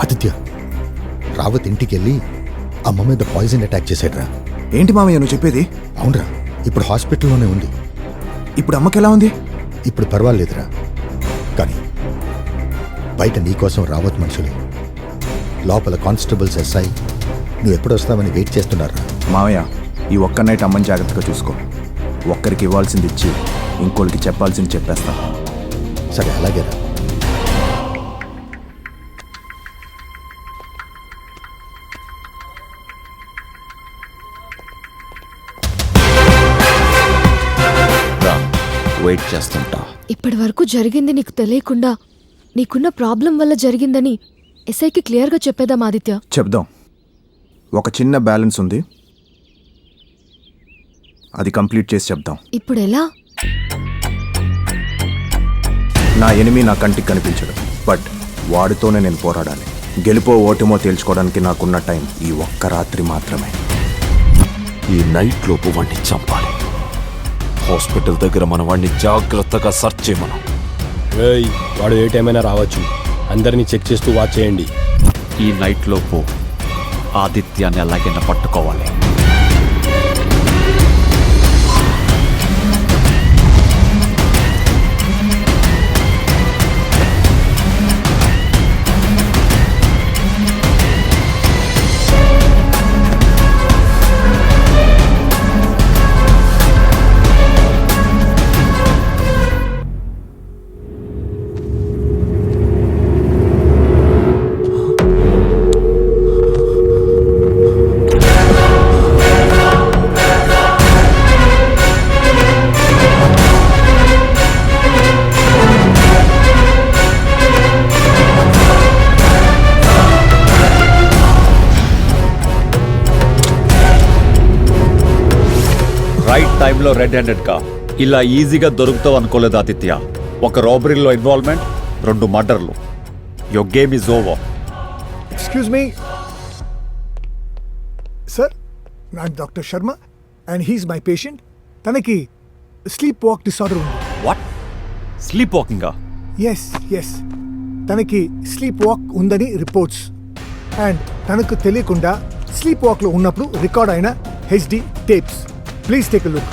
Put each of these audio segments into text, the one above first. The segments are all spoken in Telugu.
ఆదిత్య, రావత్ ఇంటికి వెళ్ళి అమ్మ మీద పాయిజన్ అటాక్ చేశాడ్రా. ఏంటి మామయ్య నువ్వు చెప్పేది? అవునరా, ఇప్పుడు హాస్పిటల్లోనే ఉంది. ఇప్పుడు అమ్మకి ఎలా ఉంది? ఇప్పుడు పర్వాలేదురా, కానీ బయట నీకోసం రావత్ మనుషులు, లోపల కానిస్టేబుల్స్ ఎస్ఐ నువ్వు ఎప్పుడు వస్తావని వెయిట్ చేస్తున్నారా. మామయ్య, ఈ ఒక్క నైట్ అమ్మని జాగ్రత్తగా చూసుకో. ఒక్కరికి ఇవ్వాల్సింది ఇచ్చి ఇంకోరికి చెప్పాల్సింది చెప్పేస్తా. సరే, అలాగేరా. వెయిట్ చేస్తుంటా. ఇప్పటి వరకు జరిగింది నీకు తెలియకుండా నీకున్న ప్రాబ్లం వల్ల జరిగిందని ఎస్ఐకి క్లియర్గా చెప్పేదాం ఆదిత్య. చెప్దాం. ఒక చిన్న బ్యాలెన్స్ ఉంది, అది కంప్లీట్ చేసి చెప్దాం. ఇప్పుడు ఎలా? నా ఎనిమి నా కంటికి కనిపించడు, బట్ వాడితోనే నేను పోరాడాలి. గెలుపో ఓటమో తేల్చుకోవడానికి నాకున్న టైం ఈ ఒక్క రాత్రి మాత్రమే. ఈ నైట్ లోపు వాడిని చంపాలి. హాస్పిటల్ దగ్గర మన వాడిని జాగ్రత్తగా సర్చ్ చేయమను. వాడు ఏ టైం అయినా రావచ్చు. అందరినీ చెక్ చేస్తూ వాచ్ చేయండి. ఈ నైట్ లోపు ఆదిత్యాన్ని ఎలాగైనా పట్టుకోవాలి. రైట్ టైంలో రెడ్ హ్యాండెడ్ గా ఇలా ఈజీగా దొరుకుతావు అనుకోలేదు ఆదిత్య. ఒక రాబరీలో ఇన్వాల్వ్మెంట్, 2 మర్డర్లు. Your game is over. Excuse me sir, not doctor Sharma and he's my patient. తనకి స్లీప్ వాక్ డిసార్డర్ ఉంది. వాట్? స్లీప్ వాకింగా? ఎస్ ఎస్, తనకి స్లీప్ వాక్ ఉందని రిపోర్ట్స్. అండ్ తనకు తెలియకుండా స్లీప్ వాక్లో ఉన్నప్పుడు రికార్డ్ అయిన HD tapes. Please take a look.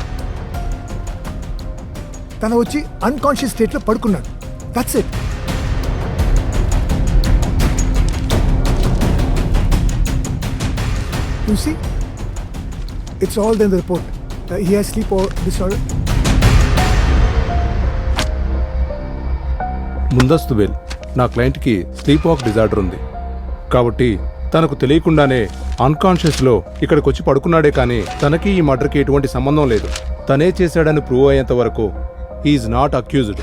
తను వచ్చి అన్కాన్షియస్ స్టేట్లో పడుకున్నాడు. That's it. You see, it's all there in the report. He has sleep disorder. ముందస్తు బెయిల్. నా క్లయింట్కి స్లీప్ వాక్ డిజార్డర్ ఉంది కాబట్టి తనకు తెలియకుండానే అన్కాన్షియస్లో ఇక్కడికి వచ్చి పడుకున్నాడే కానీ తనకి ఈ మర్డర్కి ఎటువంటి సంబంధం లేదు. తనే చేశాడని ప్రూవ్ అయ్యేంత వరకు హీఈస్ నాట్ అక్యూజ్డ్.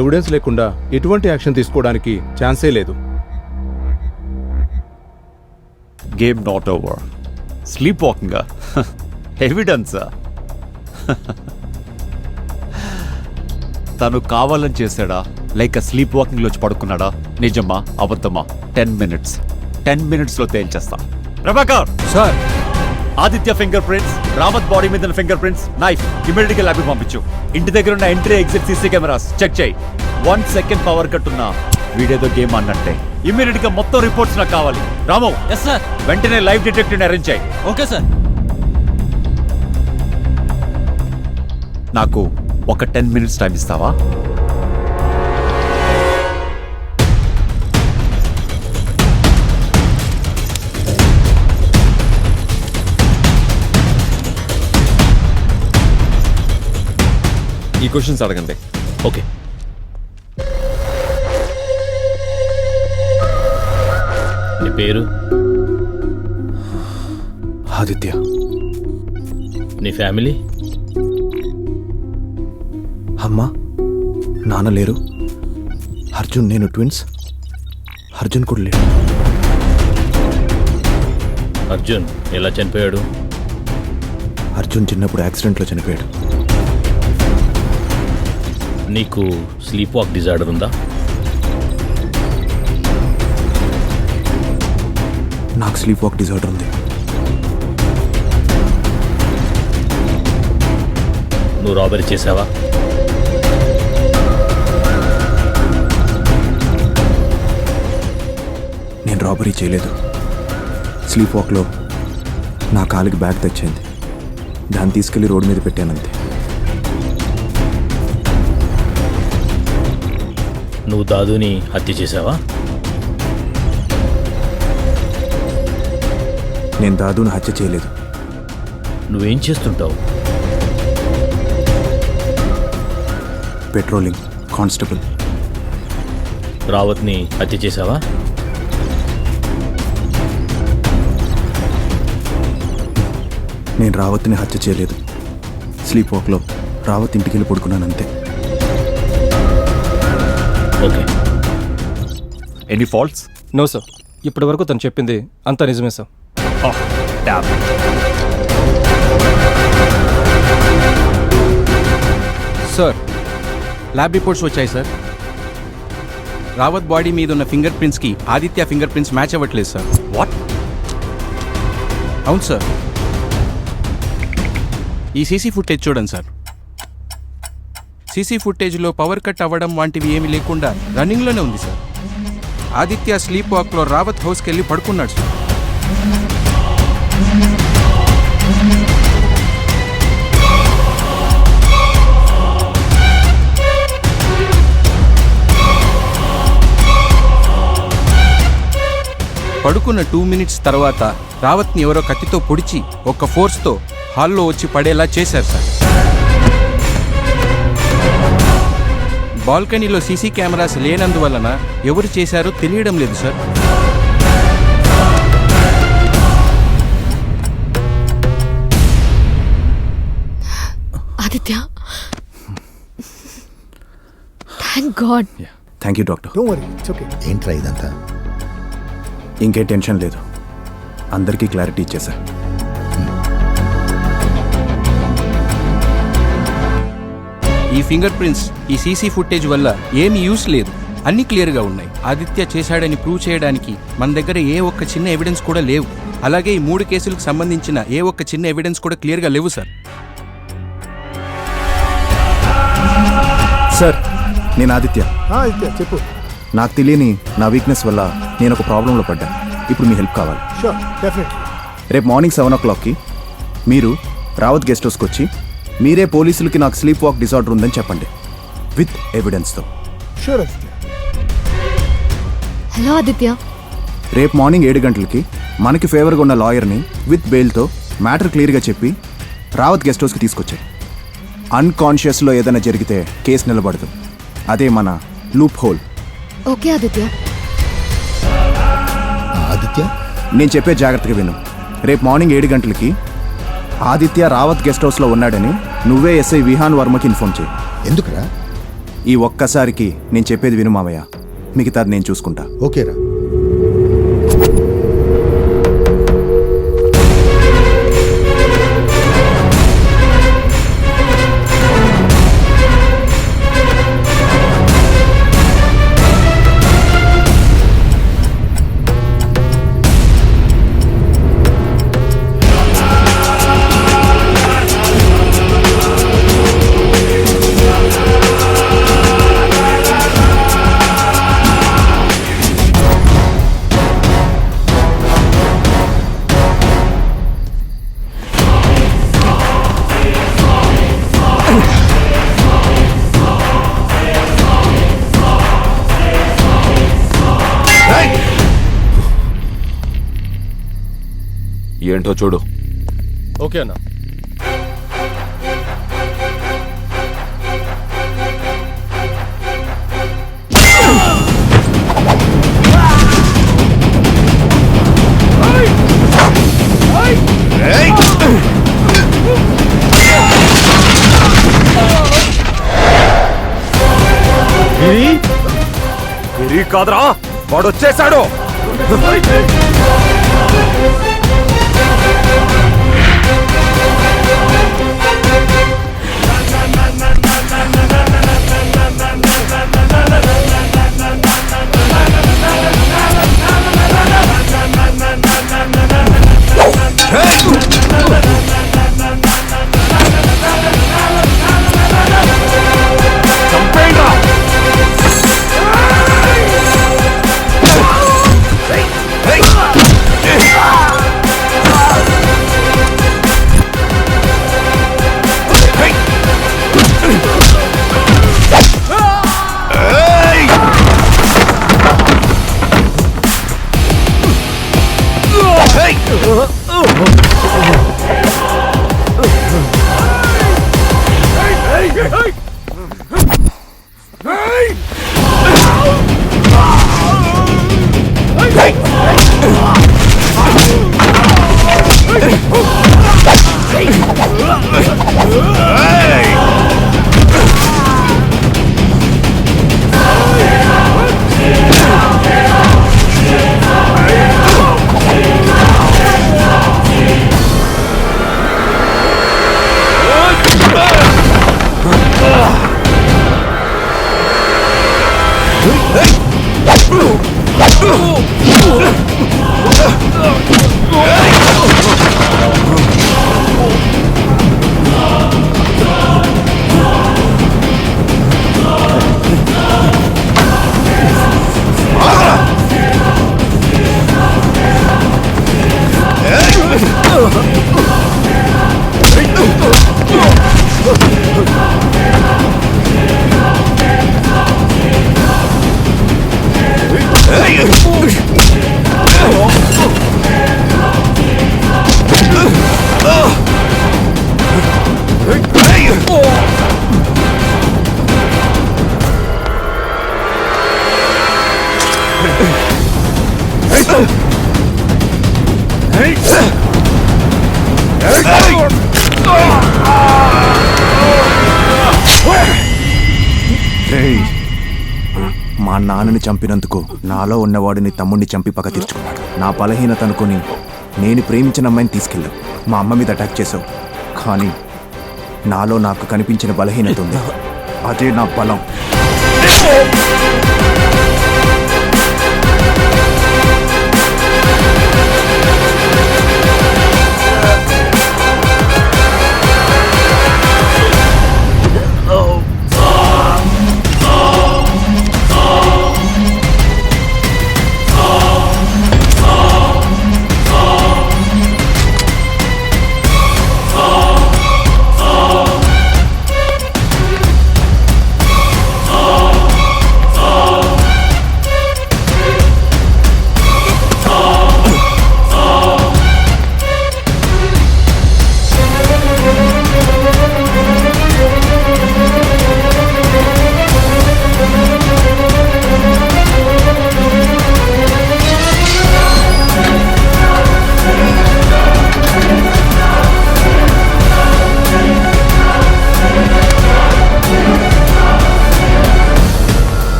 ఎవిడెన్స్ లేకుండా ఎటువంటి యాక్షన్ తీసుకోవడానికి ఛాన్సే లేదు. Game not over. స్లీప్ వాకింగా? ఎవిడెన్సా? తను కావాలని చేశాడా లైక్ స్లీప్ వాకింగ్లో వచ్చి పడుకున్నాడా? నిజమా అబద్ధమా? 10 మినిట్స్లో తేల్చేస్తా. Prabhakar sir, Aditya fingerprints, Rawat body మీద ఫింగర్ ప్రింట్స్, నైఫ్ ఇమీడియట్గా ల్యాబ్కి పంపించు. ఇంటి దగ్గర ఉన్న entry exit CC cameras check చేయి. 1 సెకండ్ పవర్ కట్ ఉన్నా వీడేదో గేమ్ అన్నట్టే. ఇమీడియట్ గా మొత్తం రిపోర్ట్స్ నాకు కావాలి. రాము, ఎస్ సార్, వెంటనే లైవ్ డిటెక్టివ్ అరేంజ్ చేయి. Okay sir. నాకు ఒక 10 మినిట్స్ టైం ఇస్తావా? ఈ క్వశ్చన్స్ అడగండి. ఓకే. నీ పేరు? ఆదిత్య. నీ ఫ్యామిలీ? అమ్మ నాన్న లేరు. అర్జున్ నేను ట్విన్స్. అర్జున్ కూడా లేడు. అర్జున్ ఎలా చనిపోయాడు? అర్జున్ చిన్నప్పుడు యాక్సిడెంట్లో చనిపోయాడు. నీకు స్లీప్ వాక్ డిజార్డర్ ఉందా? నాకు స్లీప్ వాక్ డిజార్డర్ ఉంది. నువ్వు రాబరీ చేసావా? నేను రాబరీ చేయలేదు. స్లీప్ వాక్లో నా కాలికి బ్యాగ్ తెచ్చింది, దాన్ని తీసుకెళ్లి రోడ్డు మీద పెట్టానంతే. నువ్వు దాదుని హత్య చేసావా? నేను దాదును హత్య చేయలేదు. నువ్వేం చేస్తుంటావు? Patrolling constable. రావత్ని హత్య చేసావా? నేను రావత్ని హత్య చేయలేదు. స్లీప్ వాక్లో రావత్ ఇంటికి వెళ్ళి పడుకున్నానంతే. Okay. Any faults? No sir, ఇప్పటి వరకు తను చెప్పింది అంతా నిజమే సార్. సార్, ల్యాబ్ రిపోర్ట్స్ వచ్చాయి సార్. రావత్ బాడీ మీద ఉన్న ఫింగర్ ప్రింట్స్కి ఆదిత్య ఫింగర్ ప్రింట్స్ మ్యాచ్ అవ్వట్లేదు సార్. వాట్? అవును సార్. ఈ సీసీ ఫుటేజ్ చూడండి సార్. సీసీ ఫుటేజ్లో పవర్ కట్ అవ్వడం వంటివి ఏమీ లేకుండా రన్నింగ్లోనే ఉంది సార్. ఆదిత్య స్లీప్ వాక్లో రావత్ హౌస్కి వెళ్ళి పడుకున్నాడు సార్. పడుకున్న 2 minutes తర్వాత రావత్ని ఎవరో కత్తితో పొడిచి ఒక ఫోర్స్తో హాల్లో వచ్చి పడేలా చేశారు సార్. బాల్కనీలో సీసీ కెమెరాస్ లేనందువలన ఎవరు చేశారో తెలియడం లేదు sir. Aditya, thank God. Thank you doctor. Don't worry, it's okay. ఏంట్రా ఇదంతా? ఇంకే టెన్షన్ లేదు, అందరికీ క్లారిటీ ఇచ్చేసా. ఈ ఫింగర్ ప్రింట్స్, ఈ సీసీ ఫుటేజ్ వల్ల ఏమీ యూస్ లేదు. అన్నీ క్లియర్గా ఉన్నాయి. ఆదిత్య చేశాడని ప్రూవ్ చేయడానికి మన దగ్గర ఏ ఒక్క చిన్న ఎవిడెన్స్ కూడా లేవు. అలాగే ఈ 3 కేసులకు సంబంధించిన ఏ ఒక్క చిన్న ఎవిడెన్స్ కూడా క్లియర్గా లేవు సార్. సార్, నేను ఆదిత్య. ఆదిత్య చెప్పు. నాకు తెలియని నా వీక్నెస్ వల్ల నేను ఒక ప్రాబ్లంలో పడ్డా. ఇప్పుడు మీ హెల్ప్ కావాలి. Sure, definitely. రేపు మార్నింగ్ 7 o'clockకి మీరు రావత్ గెస్ట్ హౌస్కి వచ్చి మీరే పోలీసులకి నాకు స్లీప్ వాక్ డిసార్డర్ ఉందని చెప్పండి, విత్ ఎవిడెన్స్తో. షూర్ ఆదిత్య. హలో ఆదిత్య. రేపు మార్నింగ్ 7 గంటలకి మనకి ఫేవర్గా ఉన్న లాయర్ని విత్ బెయిల్తో మ్యాటర్ క్లియర్గా చెప్పి రావత్ గెస్ట్ హౌస్కి తీసుకొచ్చాయి. అన్కాన్షియస్లో ఏదైనా జరిగితే కేసు నిలబడదు. అదే మన loop whole. Okay Aditya. Aditya, నేను చెప్పే జాగ్రత్తగా విను. రేపు మార్నింగ్ 7 గంటలకి ఆదిత్య రావత్ గెస్ట్ హౌస్లో ఉన్నాడని నువ్వే ఎస్ఐ విహాన్ వర్మకి ఇన్ఫార్మ్ చేయి. ఎందుకురా? ఈ ఒక్కసారికి నేను చెప్పేది విను మావయ్య, మిగతాది నేను చూసుకుంటా. ఓకేరా. ఏంటో చూడు. ఓకే అన్న. గిరి కాదురా, వాడు వచ్చేసాడు. మా నాన్నని చంపినందుకు నాలో ఉన్నవాడిని తమ్ముడిని చంపి పగ తీర్చుకున్నాడు. నా బలహీనత అనుకుని నేను ప్రేమించిన అమ్మాయిని తీసుకెళ్ళావు. మా అమ్మ మీద అటాక్ చేసావు. కానీ నాలో నాకు కనిపించిన బలహీనత ఉంది. అదే నా బలం.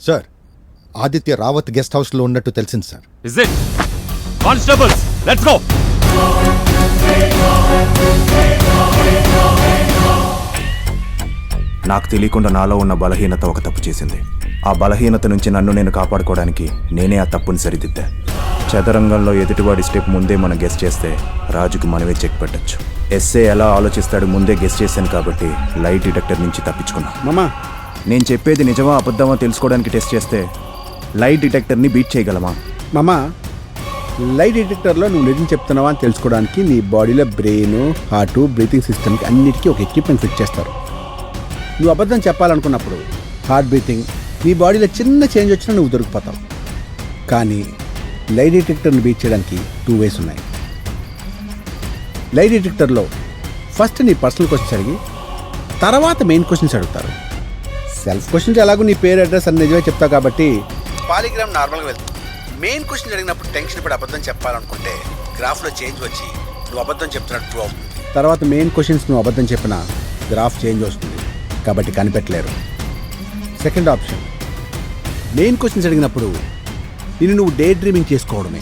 సార్, ఆదిత్య రావత్ గెస్ట్ హౌస్లో ఉన్నట్టు తెలిసింది sir. Is it? Constables, let's go. నాకు తెలియకుండా నాలో ఉన్న బలహీనత ఒక తప్పు చేసింది. ఆ బలహీనత నుంచి నన్ను నేను కాపాడుకోవడానికి నేనే ఆ తప్పుని సరిదిద్దా. చదరంగంలో ఎదుటివాడి స్టెప్ ముందే మనం గెస్ట్ చేస్తే రాజుకి మనమే చెక్ పెట్టచ్చు. ఎస్ఏ ఎలా ఆలోచిస్తాడు ముందే గెస్ట్ చేశాను కాబట్టి లైట్ డిటెక్టర్ నుంచి తప్పించుకున్నా. మామా, నేను చెప్పేది నిజమా అబద్ధమా తెలుసుకోవడానికి టెస్ట్ చేస్తే లైట్ డిటెక్టర్ని బీట్ చేయగలమా? మామా, లైట్ డిటెక్టర్లో నువ్వు నిజం చెప్తున్నావా అని తెలుసుకోవడానికి నీ బాడీలో బ్రెయిన్, హార్ట్, బ్రీతింగ్ సిస్టమ్కి అన్నిటికీ ఒక ఎక్విప్మెంట్ ఫిట్ చేస్తారు. నువ్వు అబద్ధం చెప్పాలనుకున్నప్పుడు హార్ట్ బ్రీతింగ్, నీ బాడీలో చిన్న చేంజ్ వచ్చినా నువ్వు దొరికిపోతావు. కానీ లైట్ డిటెక్టర్ని బీట్ చేయడానికి 2 ways ఉన్నాయి. లైట్ డిటెక్టర్లో ఫస్ట్ నీ పర్సనల్ క్వశ్చన్స్ అడిగి తర్వాత మెయిన్ క్వశ్చన్స్ అడుగుతారు. సెల్ఫ్ క్వశ్చన్స్ ఎలాగో నీ పేరు, అడ్రస్ అని నిజమే చెప్తావు కాబట్టి పాలిగ్రామ్ నార్మల్గా వెళ్తుంది. మెయిన్ క్వశ్చన్ అడిగినప్పుడు టెన్షన్ పడి అబద్ధం చెప్పాలనుకుంటే గ్రాఫ్లో చేంజ్ వచ్చి నువ్వు అబద్ధం చెప్తున్నట్టు ప్రూవ్ అవుతుంది. తర్వాత మెయిన్ క్వశ్చన్స్ నువ్వు అబద్ధం చెప్పినా గ్రాఫ్ చేంజ్ వస్తుంది కాబట్టి కనిపెట్టలేరు. సెకండ్ ఆప్షన్, మెయిన్ క్వశ్చన్స్ అడిగినప్పుడు నువ్వు డే డ్రీమింగ్ చేసుకోవడమే.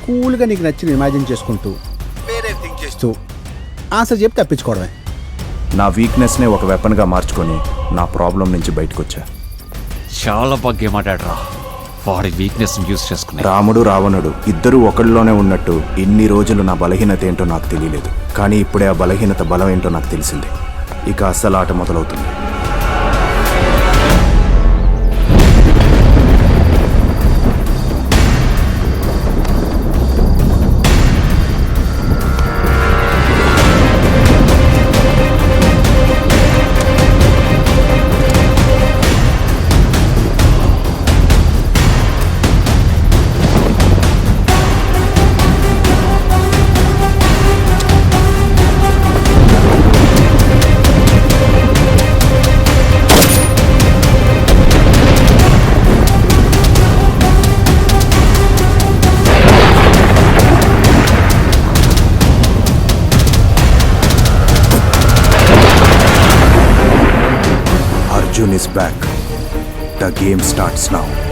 కూల్గా నీకు నచ్చిన ఇమాజిన్ చేసుకుంటూ వేరే థింక్ చేస్తూ ఆన్సర్ చెప్పి తప్పించుకోవడమే. నా వీక్నెస్నే ఒక వెపన్గా మార్చుకొని నా ప్రాబ్లం నుంచి బయటకు వచ్చా. చాలా బాగా గేమ్ ఆడాడురా. వాడి వీక్నెస్ యూజ్ చేసుకుని రాముడు రావణుడు ఇద్దరూ ఒకళ్ళలోనే ఉన్నట్టు ఇన్ని రోజులు నా బలహీనత ఏంటో నాకు తెలియలేదు. కానీ ఇప్పుడే ఆ బలహీనత బలం ఏంటో నాకు తెలిసింది. ఇక అస్సలు ఆట మొదలవుతుంది. Arjun is back. The game starts now.